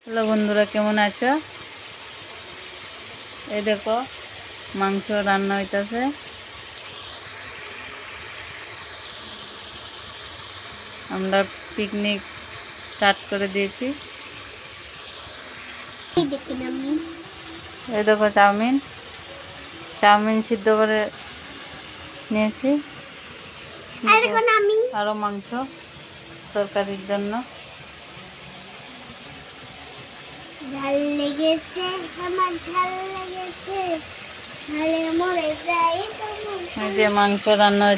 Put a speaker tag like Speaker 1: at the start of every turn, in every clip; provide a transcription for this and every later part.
Speaker 1: Hello বন্ধুরা, কেমন আছো? এই দেখো মাংস রান্না হইতাছে। আমরা পিকনিক স্টার্ট করে দিয়েছি। এই দেখো চাউমিন সিদ্ধ করে নিয়েছি, আরো মাংস তরকারির জন্য।
Speaker 2: ঝাল লেগেছে, আমার ঝাল লেগেছে, ঝালে মরে যাই।
Speaker 1: এই যে মাংস রান্না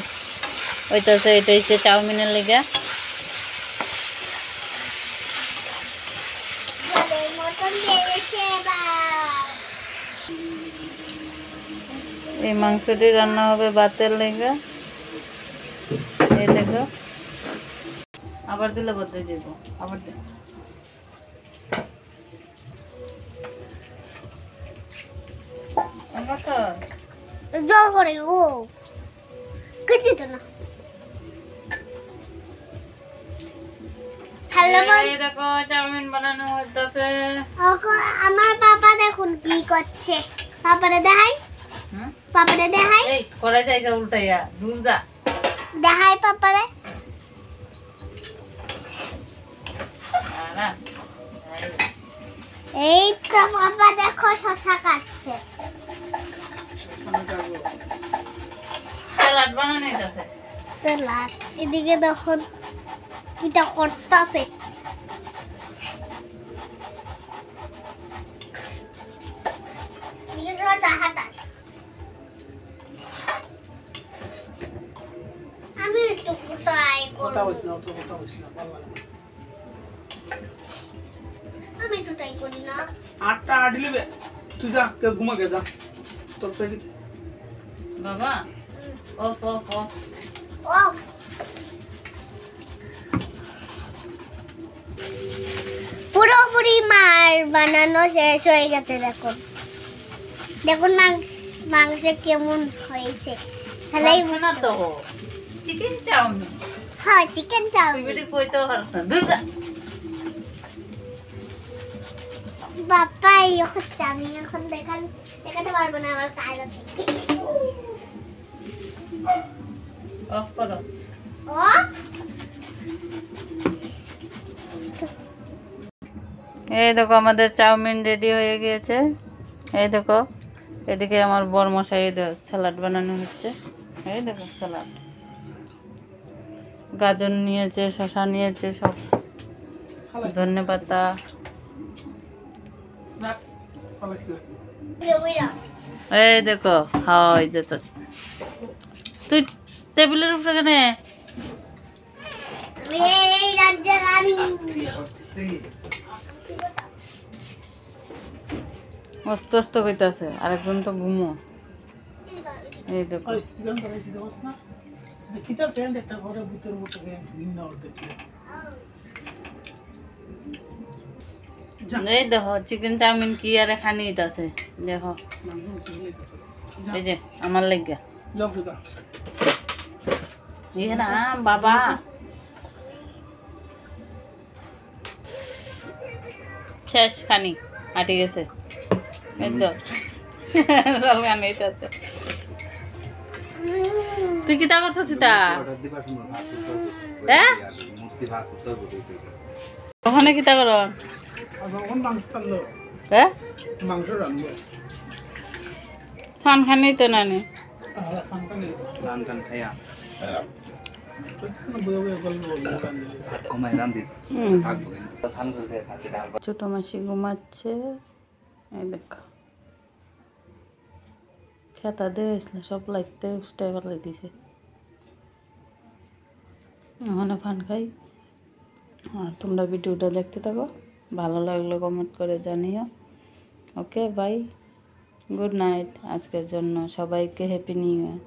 Speaker 1: হইতাছে, এটা হচ্ছে চাউমিনের লেগা।
Speaker 2: ঝালের মতন লেগেছে এবার।
Speaker 1: এই মাংসটি রান্না হবে ভাতের লেগা। এই দেখো, আবার দিলে বদলে যাব, আবার দে।
Speaker 2: জল পড়ে ও কিছু তো না। হ্যালো
Speaker 1: এই দেখো চাউমিন বানানো হইতাছে।
Speaker 2: আমার পাপা দেখুন কি করছে। পাপারে দেখাই, পাপারে দেখাই।
Speaker 1: এই কড়াই জায়গা উল্টাইয়া দূর যা,
Speaker 2: দেখাই পাপারে। এই তো পাপা দেখো শসা কাটছে।
Speaker 1: সালাড বানানো হইতাছে।
Speaker 2: সালাদ এদিকে দেখুন কিটা করতেছে। আমি একটু কোথায় আমি একটু ট্রাই করি না।
Speaker 3: আটটা আটলিবে তুই যা, কেউ ঘুমা গে যা তোর পেটে
Speaker 1: বাবা ও ও ও
Speaker 2: ও পুরোপুরি মার বানানো শেষ হয়ে গেছে। দেখুন দেখুন মাংস কেমন হয়েছে। তাহলেই
Speaker 1: না তো চিকেন চাউমিন।
Speaker 2: হ্যাঁ চিকেন
Speaker 1: তুই
Speaker 2: চাউমিন।
Speaker 1: বেটি কইতেও পারছ না, দূর যা।
Speaker 2: বাবা এখন আমি এখন দেখাতে পারবো না আমার কাজ আছে।
Speaker 1: অফ করো।
Speaker 2: ও
Speaker 1: এই দেখো আমাদের চাউমিন রেডি হয়ে গিয়েছে। এই দেখো এদিকে আমার বড় মশাই স্যালাড বানানো হচ্ছে। এই দেখো স্যালাড, গাজর নিয়েছে, শসা নিয়েছে, সব ধনেপাতা। এই দেখো খাওয়া হয়ে যেত। তুই টেবিলের উপরে কেন?
Speaker 2: এই রাজ্যের রানী
Speaker 1: মস্ত মস্ত কইতাছে, আরেকজন তো ঘুমো। এই দেখো
Speaker 3: দেখিটা প্যান্ট একটা ঘরে ভিতর মতো ভিন্ন করতে
Speaker 1: এই দেখো চিকেন চাউমিন কি আর খানি হইতাছে। দেখো এই যে আমার লাগিয়া ইয়ে না বাবা, শেষ খানি আটে গেছে। এই তো খানি হইতাছে। তুই কিতা করছ সীতা? হ্যাঁ ওখানে কিতা কর? হ্যাঁ
Speaker 3: মাংস রান্না
Speaker 1: খান খানি তো নানি ছোট মাসি ঘুমাচ্ছে। এই দেখো খেতা দিয়েছিল, সব লাইতে উঠে ফেলাই দিছে। ওখানে ফান খাই। আর তোমরা ভিডিওটা দেখতে থাকো, ভালো লাগলে কমেন্ট করে জানিও। Okay bye, good night. আজকের জন্য সবাইকে হ্যাপি নিউ ইয়ার।